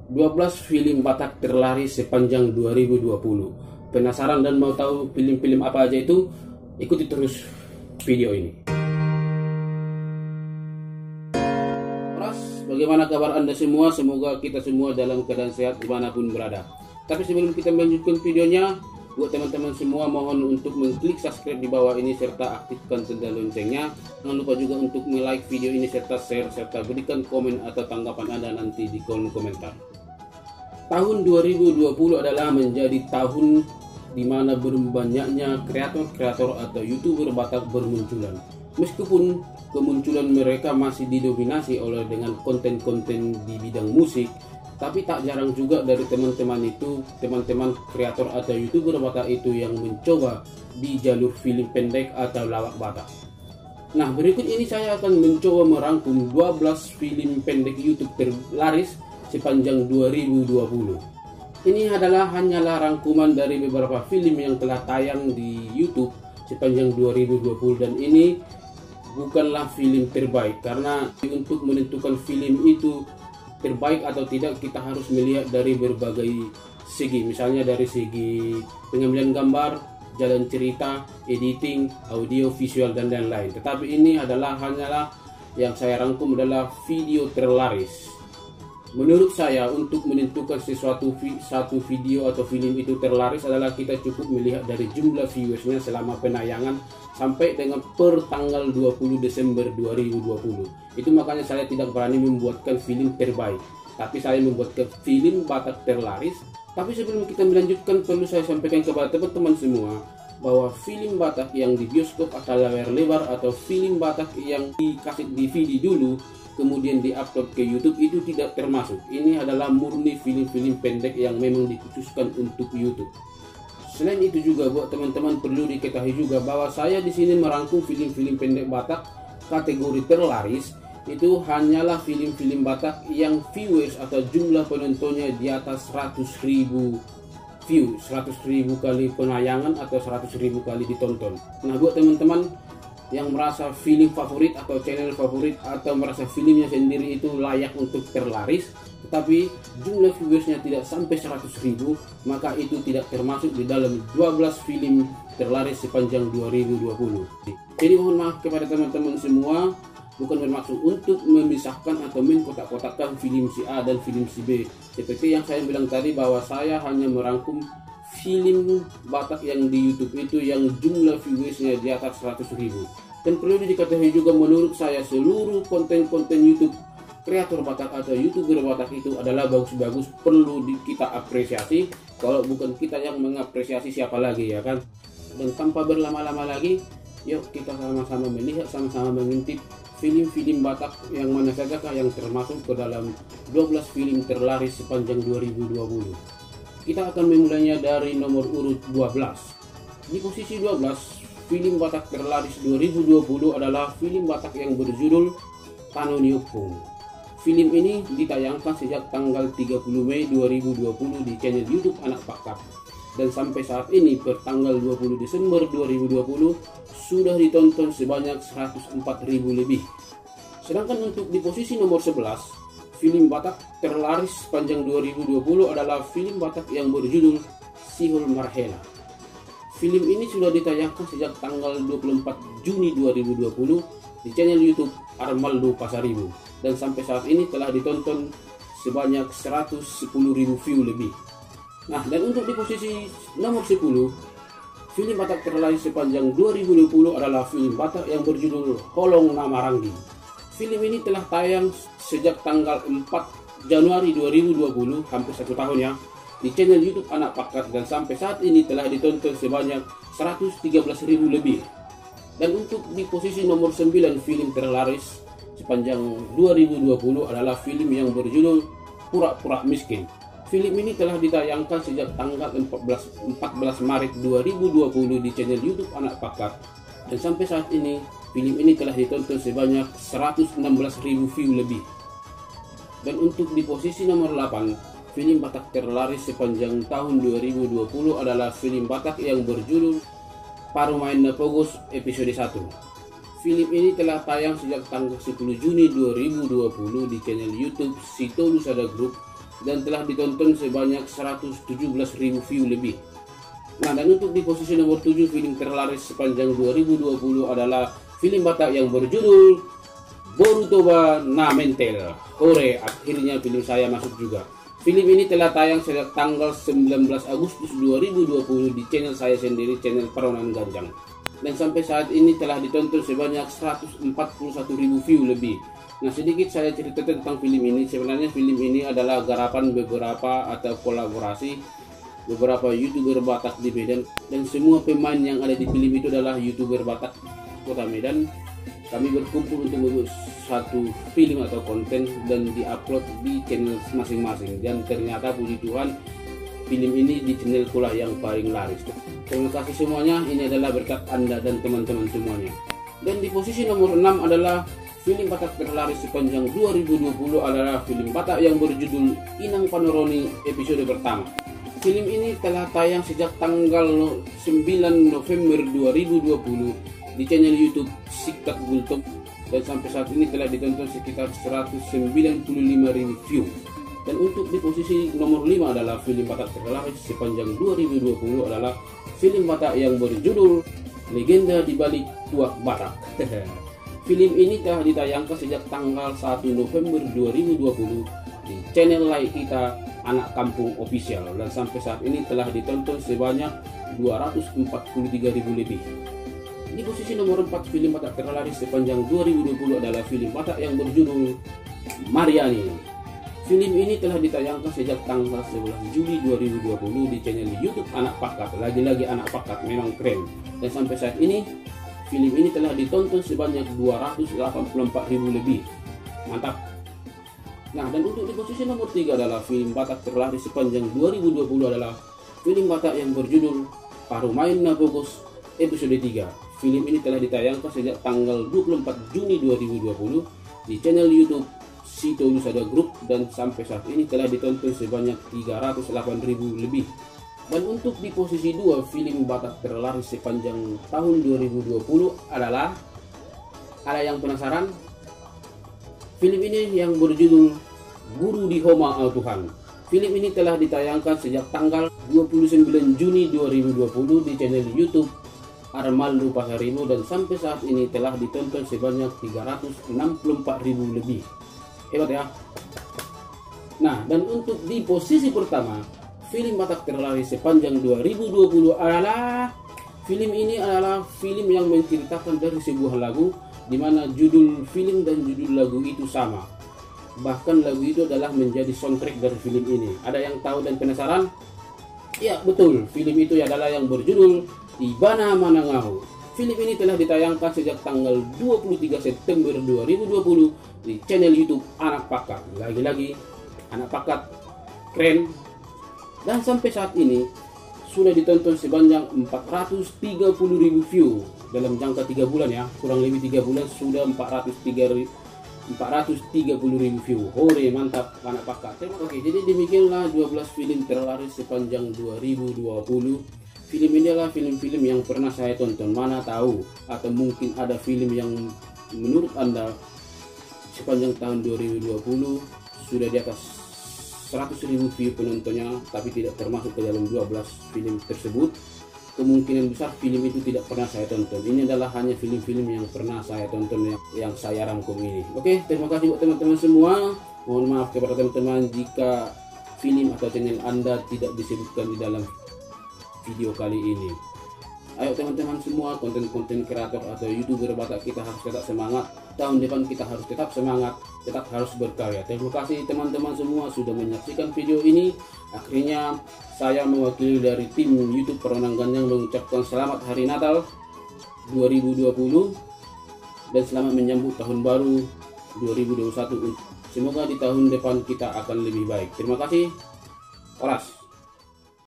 12 film Batak terlaris sepanjang 2020. Penasaran dan mau tahu film-film apa aja itu? Ikuti terus video ini. Bagaimana kabar Anda semua? Semoga kita semua dalam keadaan sehat dimanapun berada. Tapi sebelum kita melanjutkan videonya, buat teman-teman semua mohon untuk mengklik subscribe di bawah ini serta aktifkan tanda loncengnya. Jangan lupa juga untuk like video ini serta share serta berikan komen atau tanggapan Anda nanti di kolom komentar. Tahun 2020 adalah menjadi tahun di mana banyaknya kreator-kreator atau YouTuber Batak bermunculan. Meskipun kemunculan mereka masih didominasi oleh dengan konten-konten di bidang musik, tapi tak jarang juga dari teman-teman kreator atau YouTuber Batak itu yang mencoba di jalur film pendek atau lawak Batak. Nah, berikut ini saya akan mencoba merangkum 12 film pendek YouTube terlaris sepanjang 2020. Ini hanyalah rangkuman dari beberapa film yang telah tayang di YouTube sepanjang 2020, dan ini bukanlah film terbaik, karena untuk menentukan film itu terbaik atau tidak kita harus melihat dari berbagai segi, misalnya dari segi pengambilan gambar, jalan cerita, editing, audio, visual dan lain-lain. Tetapi ini hanyalah yang saya rangkum adalah video terlaris. Menurut saya, untuk menentukan satu video atau film itu terlaris adalah kita cukup melihat dari jumlah viewersnya selama penayangan sampai dengan per tanggal 20 Desember 2020. Itu makanya saya tidak berani membuatkan film terbaik, tapi saya membuatkan film Batak terlaris. Tapi sebelum kita melanjutkan, perlu saya sampaikan kepada teman-teman semua bahwa film Batak yang di bioskop atau layar lebar atau film Batak yang di kaset DVD dulu kemudian diupload ke YouTube itu tidak termasuk. Ini adalah murni film-film pendek yang memang dikhususkan untuk YouTube. Selain itu juga buat teman-teman perlu diketahui juga bahwa saya di sini merangkum film-film pendek Batak kategori terlaris itu hanyalah film-film Batak yang viewers atau jumlah penontonnya di atas 100.000 view, 100.000 kali penayangan atau 100.000 kali ditonton. Nah, buat teman-teman yang merasa film favorit atau channel favorit atau merasa filmnya sendiri itu layak untuk terlaris tetapi jumlah viewersnya tidak sampai 100.000, maka itu tidak termasuk di dalam 12 film terlaris sepanjang 2020. Jadi mohon maaf kepada teman-teman semua, bukan bermaksud untuk memisahkan atau mengkotak-kotakkan film si A dan film si B. Seperti yang saya bilang tadi bahwa saya hanya merangkum film Batak yang di YouTube itu yang jumlah viewersnya di atas 100.000. Dan perlu diketahui juga, menurut saya seluruh konten-konten YouTube kreator Batak atau YouTuber Batak itu adalah bagus-bagus, perlu kita apresiasi. Kalau bukan kita yang mengapresiasi, siapa lagi, ya kan? Dan tanpa berlama-lama lagi, yuk kita sama-sama melihat, sama-sama mengintip film-film Batak yang mana saja yang termasuk ke dalam 12 film terlaris sepanjang 2020. Kita akan memulainya dari nomor urut 12. Di posisi 12, film Batak terlaris 2020 adalah film Batak yang berjudul Tanoniopong. Film ini ditayangkan sejak tanggal 30 Mei 2020 di channel YouTube Anak Pakap. Dan sampai saat ini per tanggal 20 Desember 2020 sudah ditonton sebanyak 104.000 lebih. Sedangkan untuk di posisi nomor 11, film Batak terlaris sepanjang 2020 adalah film Batak yang berjudul Sihul Marhela. Film ini sudah ditayangkan sejak tanggal 24 Juni 2020 di channel YouTube Armaldo Pasaribu, dan sampai saat ini telah ditonton sebanyak 110.000 view lebih. Nah, dan untuk di posisi nomor 10, film Batak terlaris sepanjang 2020 adalah film Batak yang berjudul Holong Namaranggi. Film ini telah tayang sejak tanggal 4 Januari 2020, hampir 1 tahun ya, di channel YouTube Anak Pakat, dan sampai saat ini telah ditonton sebanyak 113.000 lebih. Dan untuk di posisi nomor 9 film terlaris sepanjang 2020 adalah film yang berjudul Pura-Pura Miskin. Film ini telah ditayangkan sejak tanggal 14 Maret 2020 di channel YouTube Anak Pakat, dan sampai saat ini film ini telah ditonton sebanyak 116.000 view lebih. Dan untuk di posisi nomor 8, film Batak terlaris sepanjang tahun 2020 adalah film Batak yang berjudul Parumain Napogos episode 1. Film ini telah tayang sejak tanggal 10 Juni 2020 di channel YouTube Sito Lusada Group dan telah ditonton sebanyak 117.000 view lebih. Nah, dan untuk di posisi nomor 7 film terlaris sepanjang 2020 adalah film Batak yang berjudul Borutoba na Mentel. Hore, akhirnya film saya masuk juga. Film ini telah tayang sejak tanggal 19 Agustus 2020 di channel saya sendiri, channel Peronan Ganjang. Dan sampai saat ini telah ditonton sebanyak 141.000 view lebih. Nah, sedikit saya cerita tentang film ini. Sebenarnya film ini adalah garapan beberapa atau kolaborasi beberapa YouTuber Batak di Medan, dan semua pemain yang ada di film itu adalah YouTuber Batak Kota Medan. Kami berkumpul untuk membuat satu film atau konten dan diupload di channel masing-masing, dan ternyata puji Tuhan film ini di channel pula yang paling laris. Terima kasih semuanya, ini adalah berkat Anda dan teman-teman semuanya. Dan di posisi nomor 6 adalah film Batak terlaris sepanjang 2020 adalah film Batak yang berjudul Inang Panoroni episode pertama. Film ini telah tayang sejak tanggal 9 November 2020 di channel YouTube Sikat Gultom, dan sampai saat ini telah ditonton sekitar 195.000 view. Dan untuk di posisi nomor 5 adalah film Batak terlaris sepanjang 2020 adalah film Batak yang berjudul Legenda di Balik Tuak Batak. Film ini telah ditayangkan sejak tanggal 1 November 2020 di channel lain kita Anak Kampung Official, dan sampai saat ini telah ditonton sebanyak 243.000 lebih. Di posisi nomor 4 film Batak terlaris sepanjang 2020 adalah film Batak yang berjudul Mariani. Film ini telah ditayangkan sejak tanggal 11 Juli 2020 di channel YouTube Anak Pakat. Lagi-lagi Anak Pakat, memang keren. Dan sampai saat ini film ini telah ditonton sebanyak 284.000 lebih. Mantap. Nah, dan untuk di posisi nomor 3 adalah film Batak terlaris sepanjang 2020 adalah film Batak yang berjudul Parumain Nabogos episode 3. Film ini telah ditayangkan sejak tanggal 24 Juni 2020 di channel YouTube Sito Lusada Group, dan sampai saat ini telah ditonton sebanyak 308.000 lebih. Dan untuk di posisi 2 film Batak terlaris sepanjang tahun 2020 adalah, ada yang penasaran? Film ini yang berjudul Guru di Homa Al Tuhan. Film ini telah ditayangkan sejak tanggal 29 Juni 2020 di channel YouTube Armaldo Pasaribu, dan sampai saat ini telah ditonton sebanyak 364.000 lebih. Hebat ya. Nah, dan untuk di posisi pertama film Batak terlaris sepanjang 2020 adalah, film ini adalah film yang menceritakan dari sebuah lagu di mana judul film dan judul lagu itu sama. Bahkan lagu itu adalah menjadi soundtrack dari film ini. Ada yang tahu dan penasaran? Ya, betul. Film itu adalah yang berjudul Ibana Manangau. Film ini telah ditayangkan sejak tanggal 23 September 2020 di channel YouTube Anak Pakat. Lagi-lagi Anak Pakat, keren. Dan sampai saat ini sudah ditonton sebanyak 430.000 view dalam jangka 3 bulan ya. Kurang lebih 3 bulan sudah 430.000 view. Hore, mantap Anak Pakat. Oke, jadi demikianlah 12 film terlaris sepanjang 2020. Film ini adalah film-film yang pernah saya tonton. Mana tahu, atau mungkin ada film yang menurut Anda sepanjang tahun 2020 sudah di atas 100.000 view penontonnya, tapi tidak termasuk ke dalam 12 film tersebut. Kemungkinan besar film itu tidak pernah saya tonton. Ini adalah hanya film-film yang pernah saya tonton yang saya rangkum ini. Oke, terima kasih buat teman-teman semua. Mohon maaf kepada teman-teman jika film atau channel Anda tidak disebutkan di dalam video kali ini. Ayo teman-teman semua, konten-konten kreator atau YouTuber Batak, kita harus tetap semangat. Tahun depan kita harus tetap semangat, tetap harus berkarya. Terima kasih teman-teman semua sudah menyaksikan video ini. Akhirnya saya mewakili dari tim YouTube Peronan Ganjang mengucapkan selamat Hari Natal 2020 dan selamat menyambut tahun baru 2021. Semoga di tahun depan kita akan lebih baik. Terima kasih. Oras.